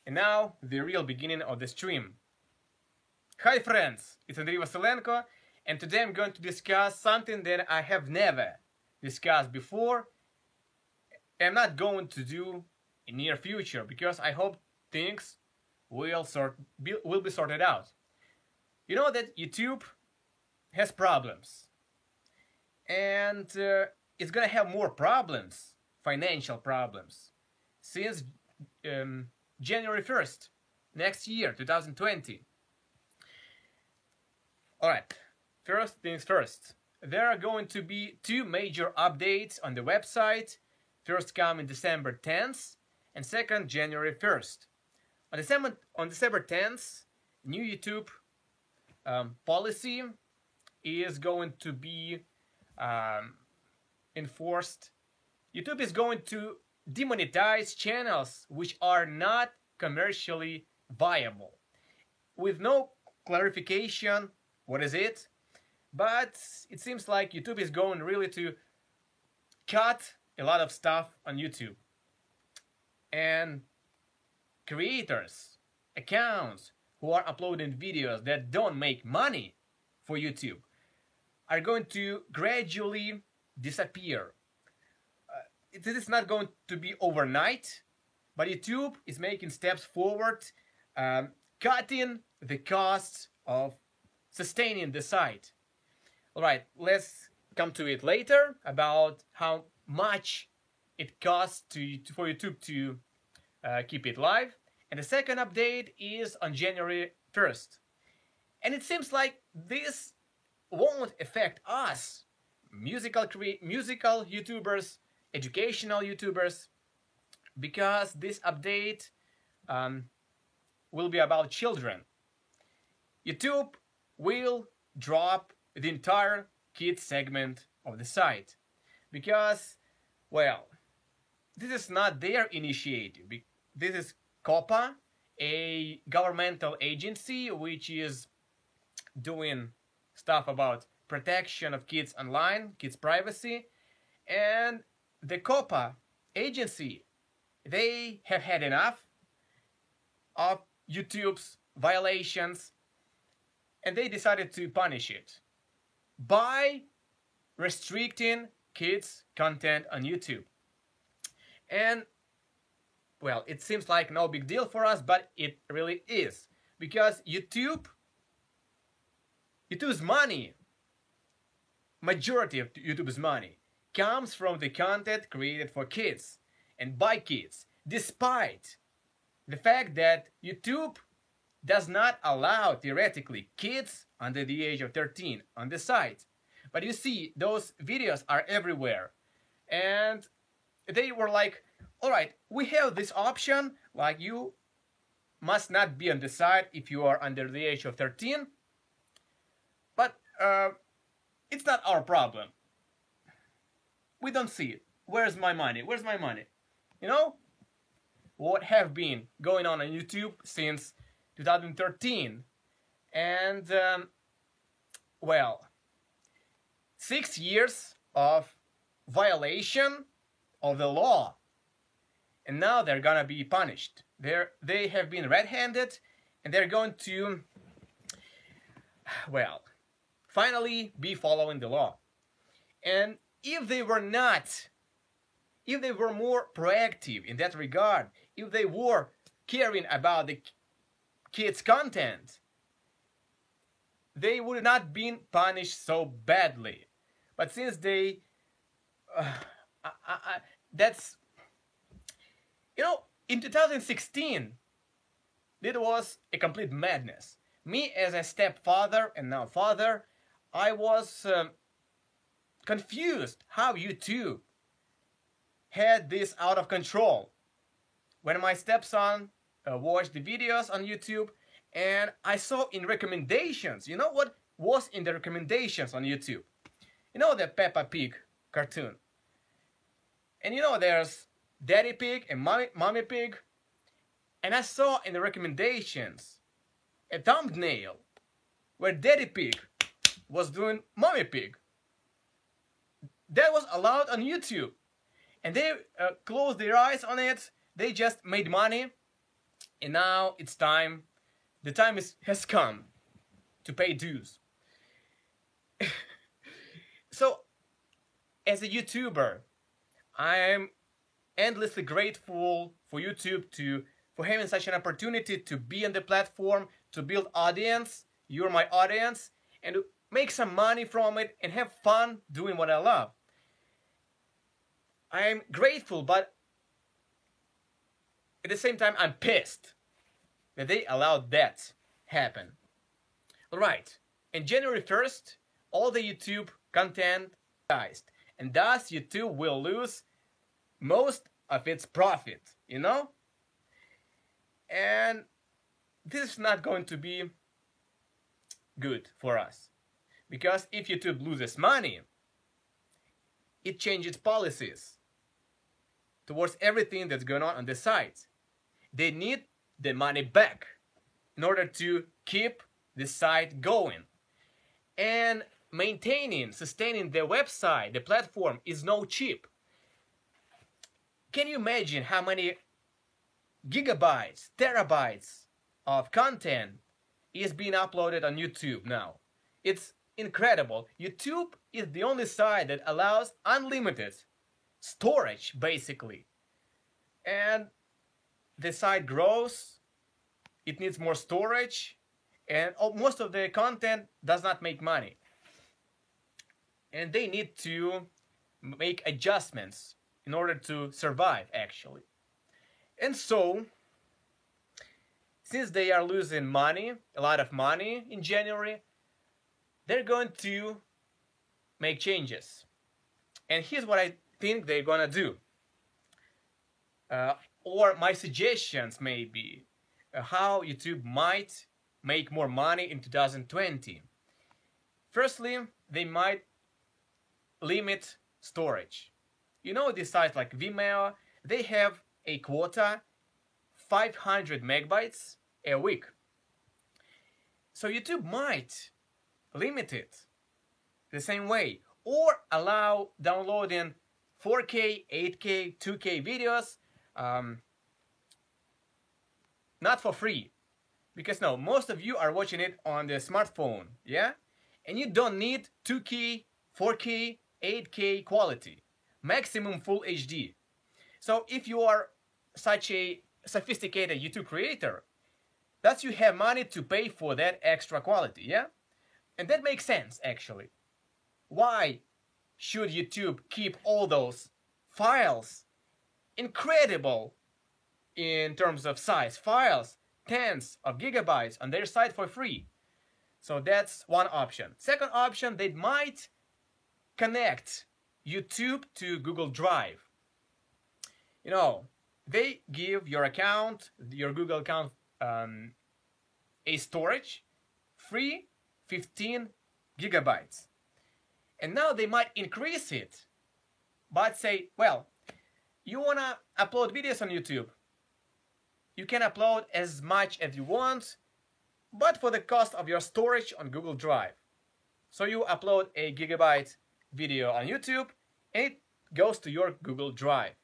And now, the real beginning of the stream. Hi friends, it's Andrei Vasilenko, and today I'm going to discuss something that I have never discussed before. I'm not going to do in near future because I hope things will be sorted out. You know that YouTube has problems, and it's gonna have more problems, financial problems, since January 1st next year, 2020. Alright, first things first. There are going to be two major updates on the website. First coming December 10th and second January 1st. On December 10th, new YouTube policy is going to be enforced. YouTube is going to demonetize channels which are not commercially viable, with no clarification what is it, but it seems like YouTube is going really to cut a lot of stuff on YouTube. And creators, accounts who are uploading videos that don't make money for YouTube are going to gradually disappear. This is not going to be overnight, but YouTube is making steps forward, cutting the costs of sustaining the site. Alright, let's come to it later about how much it costs for YouTube to keep it live. And the second update is on January 1st. And it seems like this won't affect us, musical YouTubers, educational YouTubers, because this update will be about children. YouTube will drop the entire kids segment of the site because, well, this is not their initiative. This is COPPA, a governmental agency which is doing stuff about protection of kids online, kids' privacy, and the COPPA agency, they have had enough of YouTube's violations, and they decided to punish it by restricting kids' content on YouTube. And, well, it seems like no big deal for us, but it really is. Because YouTube's money, majority of YouTube's money, comes from the content created for kids and by kids, despite the fact that YouTube does not allow, theoretically, kids under the age of 13 on the site. But you see, those videos are everywhere. And they were like, alright, we have this option, like you must not be on the site if you are under the age of 13. But it's not our problem. We don't see it. Where's my money? Where's my money? You know? What have been going on YouTube since 2013. And, well, 6 years of violation of the law. And now they're gonna be punished. They have been red-handed, and they're going to, well, finally be following the law. And if they were more proactive in that regard, if they were caring about the kids' content, they would not been punished so badly. But since they, that's, you know, in 2016, it was a complete madness. Me as a stepfather and now father, I was confused how YouTube had this out of control. When my stepson watched the videos on YouTube, and I saw in recommendations, you know what was in the recommendations on YouTube? You know the Peppa Pig cartoon. And you know there's Daddy Pig and Mommy Pig. And I saw in the recommendations a thumbnail where Daddy Pig was doing Mommy Pig. That was allowed on YouTube. And they closed their eyes on it. They just made money And now it's time. The time has come to pay dues. So, as a YouTuber, I am endlessly grateful for YouTube for having such an opportunity to be on the platform, to build audience. You're my audience, and to make some money from it and have fun doing what I love. I'm grateful, but at the same time, I'm pissed that they allowed that happen. Alright, in January 1st, all the YouTube content monetized, and thus YouTube will lose most of its profit, you know? And this is not going to be good for us. Because if YouTube loses money, it changes policies towards everything that's going on the site. They need the money back in order to keep the site going. And sustaining the website, the platform, is no cheap. Can you imagine how many gigabytes, terabytes of content is being uploaded on YouTube now? It's incredible. YouTube is the only site that allows unlimited storage, basically. And the site grows, it needs more storage, and most of the content does not make money. And they need to make adjustments in order to survive, actually. And so, since they are losing money, a lot of money in January, they're going to make changes. And here's what I think they're gonna do. Or my suggestions maybe, how YouTube might make more money in 2020. Firstly, they might limit storage. You know, these sites like Vimeo, they have a quota 500 megabytes a week. So YouTube might limit it the same way, or allow downloading 4K, 8K, 2K videos, not for free. Because no, most of you are watching it on the smartphone, yeah? And you don't need 2K, 4K, 8K quality. Maximum full HD. So if you are such a sophisticated YouTube creator, that you have money to pay for that extra quality, yeah? And that makes sense, actually. Why should YouTube keep all those files, incredible in terms of size, files, tens of gigabytes on their site for free? So that's one option. Second option, they might connect YouTube to Google Drive. You know, they give your account, your Google account, a storage, free 15 gigabytes. And now they might increase it, but say, well, you wanna upload videos on YouTube. You can upload as much as you want, but for the cost of your storage on Google Drive. So you upload a gigabyte video on YouTube, and it goes to your Google Drive.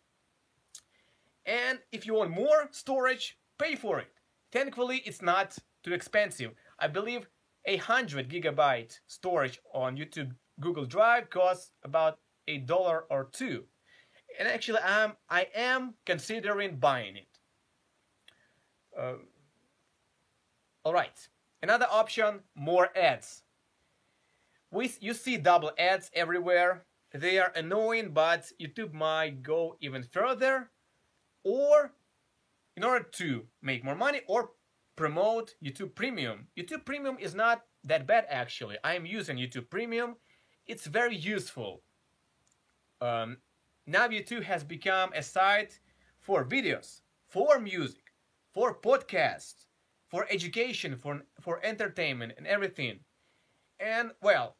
And if you want more storage, pay for it. Thankfully, it's not too expensive. I believe 100 gigabyte storage on YouTube Google Drive costs about $1 or $2. And actually, I am considering buying it. Alright, another option, more ads. You see double ads everywhere. They are annoying, but YouTube might go even further, or in order to make more money, or promote YouTube Premium. YouTube Premium is not that bad, actually. I am using YouTube Premium. It's very useful. Now YouTube has become a site for videos, for music, for podcasts, for education, for entertainment and everything. And well,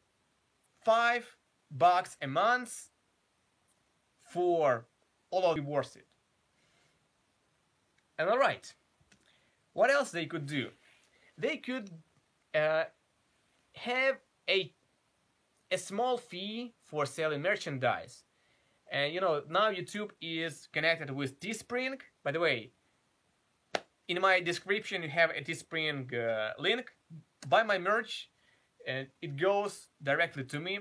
$5 a month for all of it worth it. And alright, what else they could do? They could have a small fee for selling merchandise. And you know, now YouTube is connected with Teespring. By the way, In my description, you have a Teespring link. Buy my merch, and it goes directly to me.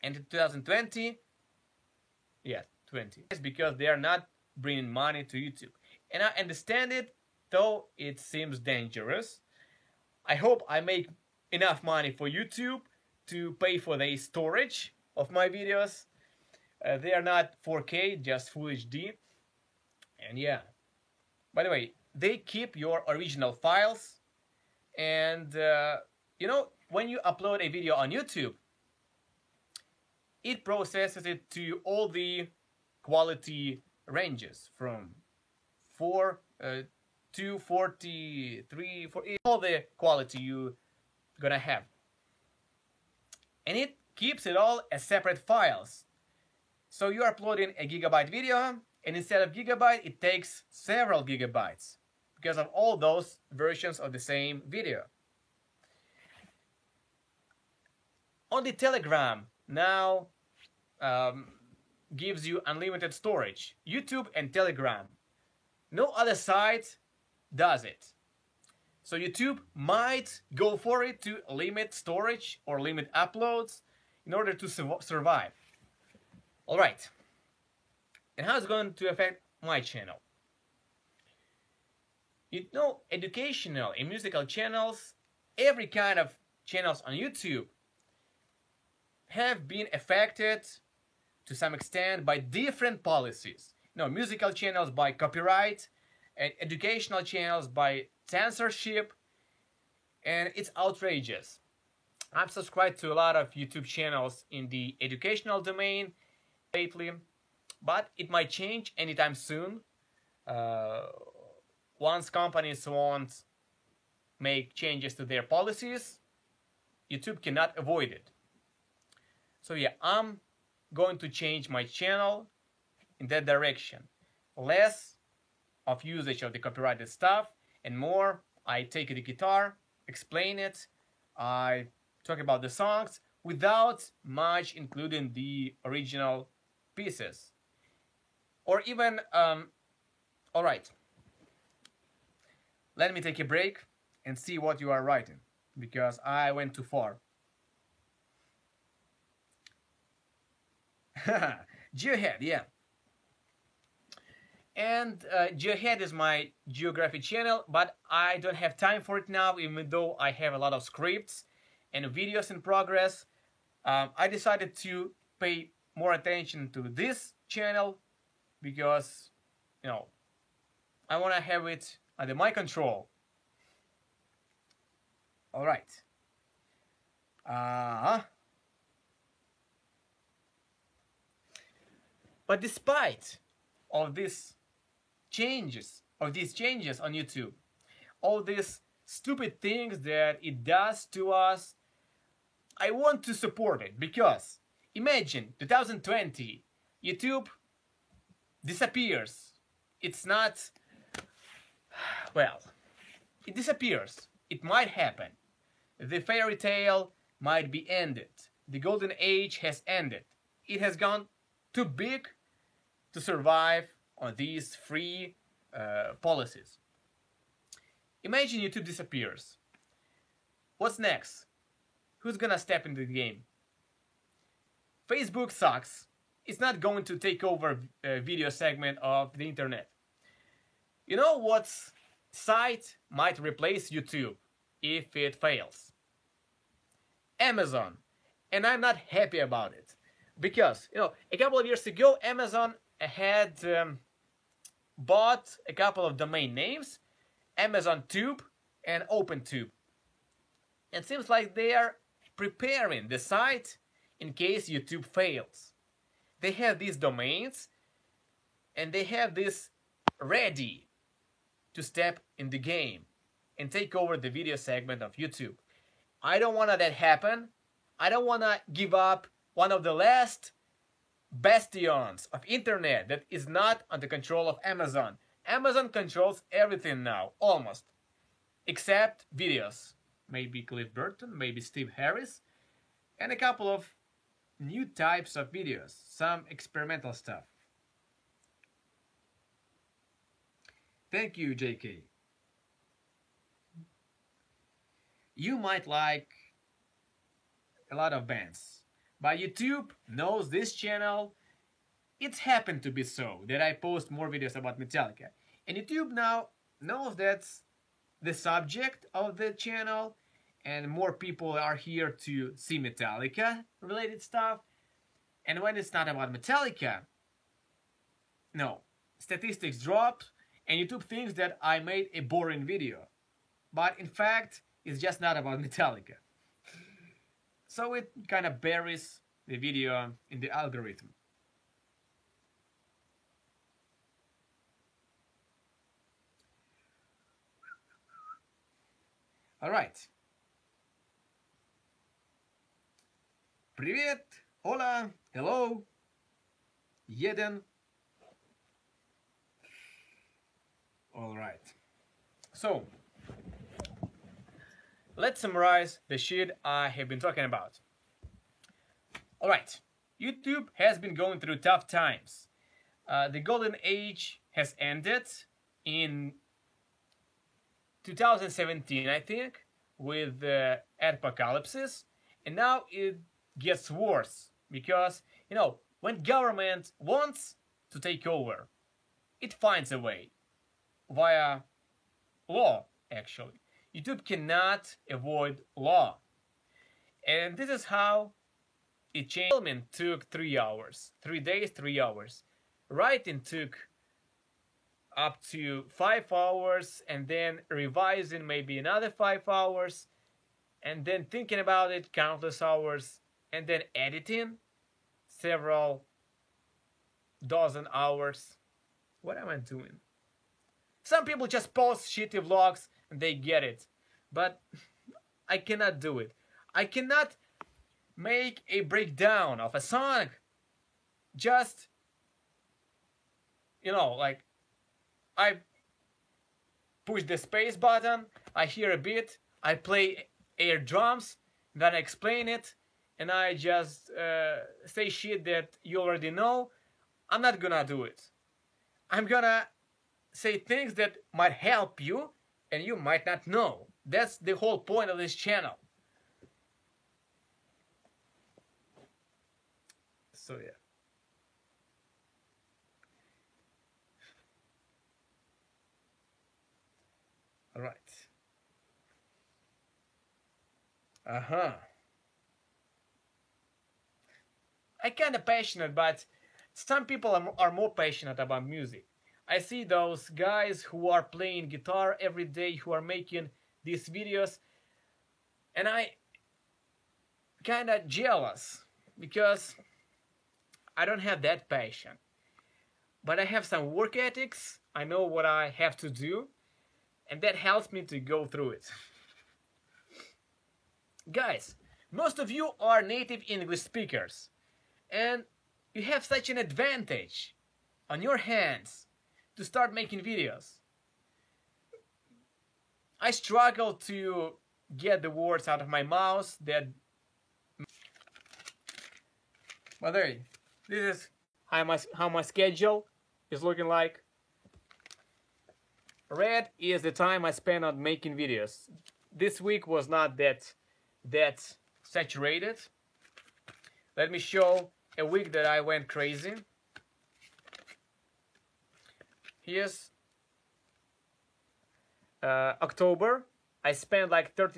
And in 2020, yeah, 20. It's because they are not bringing money to YouTube. And I understand it, though it seems dangerous. I hope I make enough money for YouTube to pay for the storage of my videos. They are not 4K, just Full HD. And yeah. By the way, they keep your original files. And, you know, when you upload a video on YouTube, it processes it to all the quality ranges from 4 to 43, all the quality you gonna have. And it keeps it all as separate files. So you're uploading a gigabyte video, and instead of gigabyte, it takes several gigabytes because of all those versions of the same video. On the Telegram now gives you unlimited storage. YouTube and Telegram. No other site does it. So YouTube might go for it to limit storage or limit uploads in order to survive. Alright. And how it's going to affect my channel? You know, educational and musical channels, every kind of channels on YouTube have been affected to some extent by different policies. You know, musical channels by copyright, and educational channels by censorship, and it's outrageous. I'm subscribed to a lot of YouTube channels in the educational domain lately, but it might change anytime soon. Once companies won't make changes to their policies, YouTube cannot avoid it. So yeah, I'm going to change my channel in that direction. Less of usage of the copyrighted stuff and more I take the guitar, explain it, I talk about the songs without much including the original pieces. Or even, alright, let me take a break and see what you are writing, because I went too far. Geohead, yeah. And Geohead is my geography channel, but I don't have time for it now, even though I have a lot of scripts and videos in progress. I decided to pay more attention to this channel because, you know, I want to have it under my control. All right. But despite of these changes on YouTube, all these stupid things that it does to us, I want to support it, because imagine 2020, YouTube disappears. It's not, well, it disappears. It might happen. The fairy tale might be ended. The golden age has ended. It has gone too big to survive on these free policies. Imagine YouTube disappears. What's next? Who's gonna step into the game? Facebook sucks. It's not going to take over a video segment of the internet. You know what site might replace YouTube if it fails? Amazon. And I'm not happy about it. Because, you know, a couple of years ago, Amazon had bought a couple of domain names, AmazonTube and OpenTube. It seems like they are preparing the site in case YouTube fails. They have these domains and they have this ready to step in the game and take over the video segment of YouTube. I don't want that happen. I don't want to give up one of the last bastions of internet that is not under control of Amazon. Amazon controls everything now, almost, except videos. Maybe Cliff Burton, maybe Steve Harris, and a couple of new types of videos, some experimental stuff. Thank you, JK. you might like a lot of bands, but YouTube knows this channel. It's happened to be so that I post more videos about Metallica, and YouTube now knows that's the subject of the channel, and more people are here to see Metallica related stuff. And when it's not about Metallica, no, statistics drop, and YouTube thinks that I made a boring video. But in fact, it's just not about Metallica. So it kind of buries the video in the algorithm. Alright. Привет, hola, hello, jeden. Alright. So, let's summarize the shit I have been talking about. Alright, YouTube has been going through tough times. The golden age has ended in 2017, I think, with the Adpocalypse, and now it gets worse because, you know, when government wants to take over, it finds a way via law, actually. YouTube cannot avoid law. And this is how it changed. Filming took 3 hours. 3 days, 3 hours. Writing took up to 5 hours, and then revising maybe another 5 hours, and then thinking about it countless hours, and then editing several dozen hours. What am I doing? Some people just post shitty vlogs and they get it, but I cannot do it. I cannot make a breakdown of a song. Just, you know, like, I push the space button, I hear a beat, I play air drums, then I explain it, and I just say shit that you already know. I'm not gonna do it. I'm gonna say things that might help you and you might not know. That's the whole point of this channel. So yeah. All right. I kind of passionate, but some people are more passionate about music. I see those guys who are playing guitar every day, who are making these videos, and I kind of jealous because I don't have that passion. But I have some work ethics, I know what I have to do, and that helps me to go through it. Guys, most of you are native English speakers, and you have such an advantage on your hands to start making videos. I struggle to get the words out of my mouth that... But there, this is how my schedule is looking like. Red is the time I spend on making videos. This week was not that saturated. Let me show a week that I went crazy. Here's October. I spent like 30